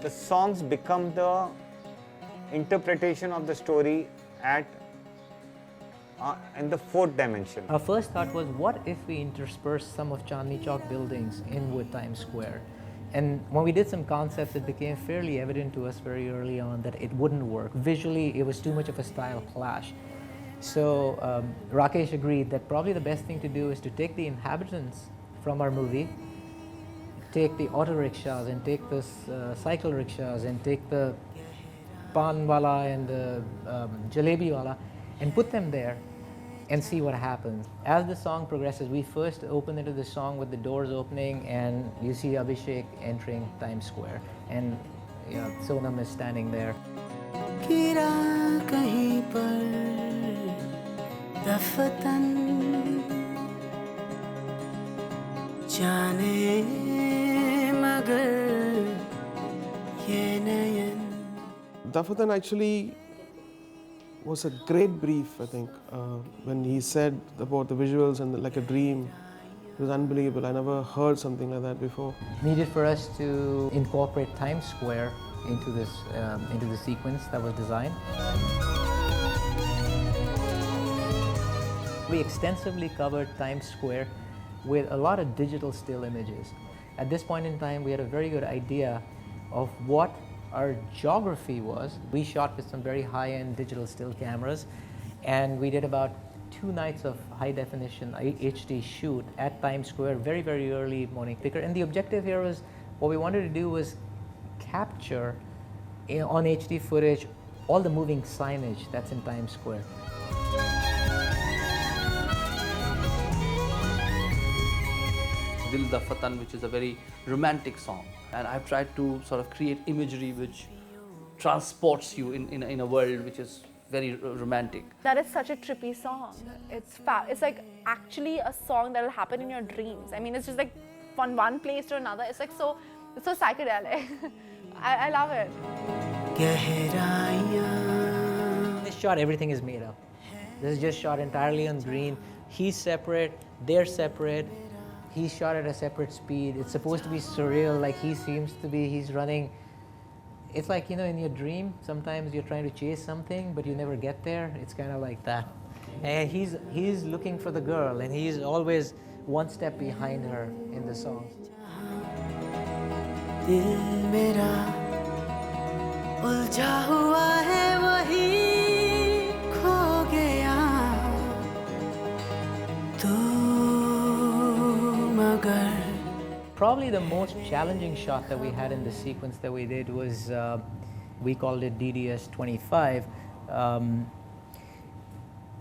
the songs become the interpretation of the story at in the fourth dimension. Our first thought was, what if we intersperse some of Chandni Chowk buildings in with Times Square? And when we did some concepts, it became fairly evident to us very early on that it wouldn't work. Visually, it was too much of a style clash. So Rakesh agreed that probably the best thing to do is to take the inhabitants from our movie, take the auto rickshaws and take the cycle rickshaws and take the pan wala and the jalebi wala and put them there and see what happens. As the song progresses, we first open into the song with the doors opening and you see Abhishek entering Times Square and Sonam is standing there. गिरा कहीं पर दफतन जाने मगर ये नयन. Dafatan actually was a great brief, I think. When he said about the visuals and like a dream, it was unbelievable. I never heard something like that before. Needed for us to incorporate Times Square into the sequence that was designed. We extensively covered Times Square with a lot of digital still images. At this point in time, we had a very good idea of what our geography was. We shot with some very high-end digital still cameras, and we did about 2 nights of high-definition HD shoot at Times Square very, very early morning. And the objective here was, what we wanted to do was capture on HD footage all the moving signage that's in Times Square. Dil Dafatan, which is a very romantic song, and I've tried to sort of create imagery which transports you in a world which is very romantic. That is such a trippy song. It's like actually a song that will happen in your dreams. I mean, it's just like from one place to another. It's so psychedelic. I love it. This shot, everything is made up. This is just shot entirely on green. He's separate, they're separate. He's shot at a separate speed. It's supposed to be surreal, like he seems to be, he's running. It's like, in your dream, sometimes you're trying to chase something, but you never get there. It's kind of like that. And he's looking for the girl, and he's always one step behind her in the song. दिल मेरा उलझा हुआ है वही खो गया तू मगर. Probably the most challenging shot that we had in the sequence that we did was, we called it DDS-25.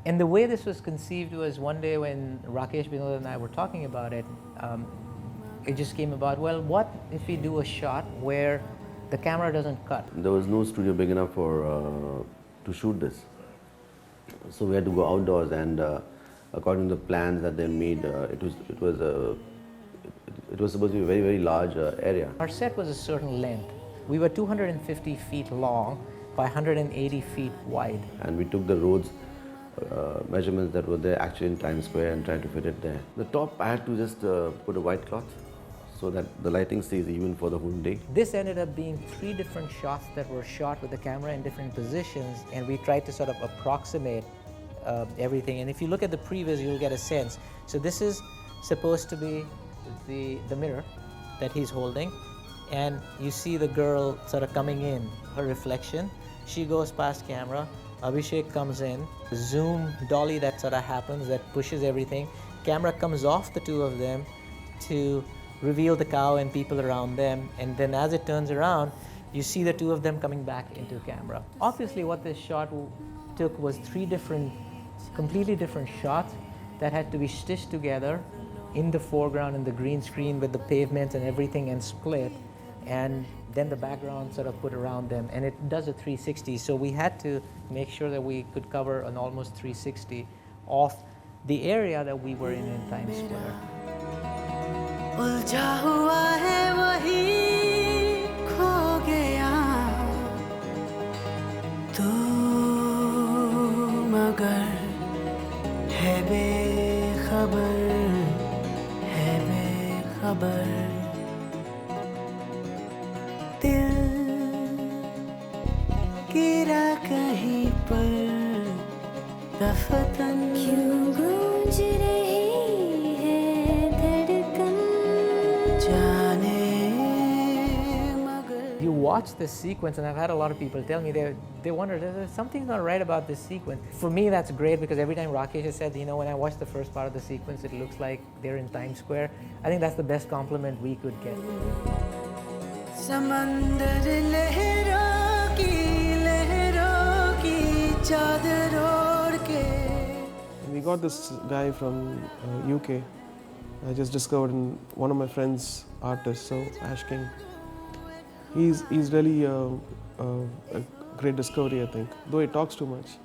And the way this was conceived was one day when Rakesh, Vinod and I were talking about it, it just came about, well, what if we do a shot where the camera doesn't cut? There was no studio big enough to shoot this. So we had to go outdoors, and according to the plans that they made, it was supposed to be a very, very large area. Our set was a certain length. We were 250 feet long by 180 feet wide. And we took the roads measurements that were there actually in Times Square and tried to fit it there. The top, I had to just put a white cloth so that the lighting stays even for the whole day. This ended up being 3 different shots that were shot with the camera in different positions, and we tried to sort of approximate everything. And if you look at the previs, you'll get a sense. So this is supposed to be the mirror that he's holding, and you see the girl sort of coming in, her reflection. She goes past camera, Abhishek comes in, zoom dolly that sort of happens, that pushes everything. Camera comes off the 2 of them to reveal the cow and people around them, and then as it turns around, you see the 2 of them coming back into camera. Obviously what this shot took was 3 completely different shots that had to be stitched together in the foreground, in the green screen with the pavements and everything, and split, and then the background sort of put around them, and it does a 360. So we had to make sure that we could cover an almost 360 of the area that we were in Times Square. उलझा हुआ है वही खो गया तू मगर है बेखबर दिल कहीं पर दफतन क्यों गूंज रही है धड़कन जाने मगर You watch this sequence, and I've had a lot of people tell me they wonder, something's not right about this sequence. For me, that's great because every time Rakesh has said, you know, when I watch the first part of the sequence, it looks like they're in Times Square. I think that's the best compliment we could get. समंदर लहरों की चादर ओढ़ के We got this guy from UK. I just discovered in one of my friend's artists, so Ash King. He's really a great discovery, I think. Though he talks too much.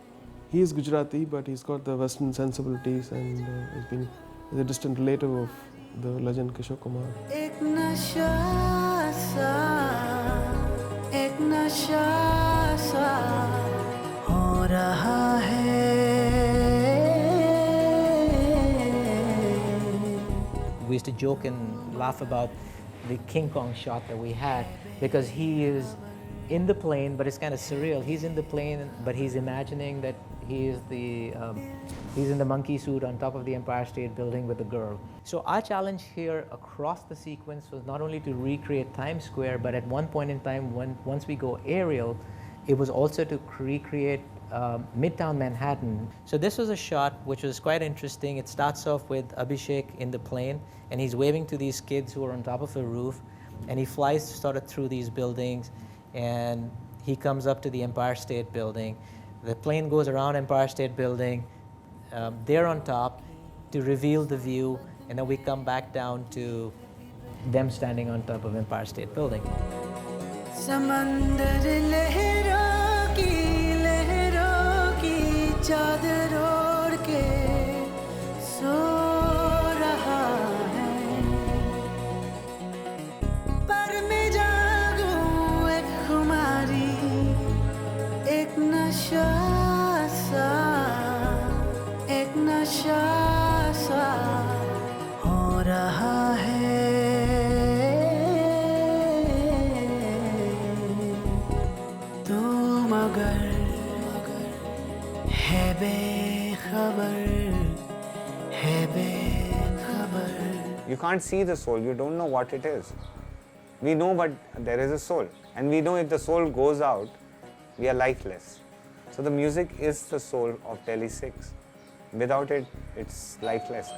He is Gujarati, but he's got the Western sensibilities, and he's a distant relative of the legend Kishore Kumar. एक नशा सा हो रहा है We used to joke and laugh about the King Kong shot that we had because he is in the plane, but it's kind of surreal. He's in the plane, but he's imagining that he is he's in the monkey suit on top of the Empire State Building with the girl. So our challenge here across the sequence was not only to recreate Times Square, but at one point in time, once we go aerial, it was also to recreate Midtown Manhattan. So this was a shot which was quite interesting. It starts off with Abhishek in the plane, and he's waving to these kids who are on top of a roof, and he flies sort of through these buildings, and he comes up to the Empire State Building. The plane goes around Empire State Building. They're on top to reveal the view, and then we come back down to them standing on top of Empire State Building. समंदर लहरों की चादर ओढ़ के सो रहा है पर मैं जागूं एक खुमारी एक नशा सा हो रहा है तू मगर है बेखबर You can't see the soul, you don't know what it is. We know, but there is a soul. And we know if the soul goes out, we are lifeless. So the music is the soul of Delhi-6. Without it, it's lifeless.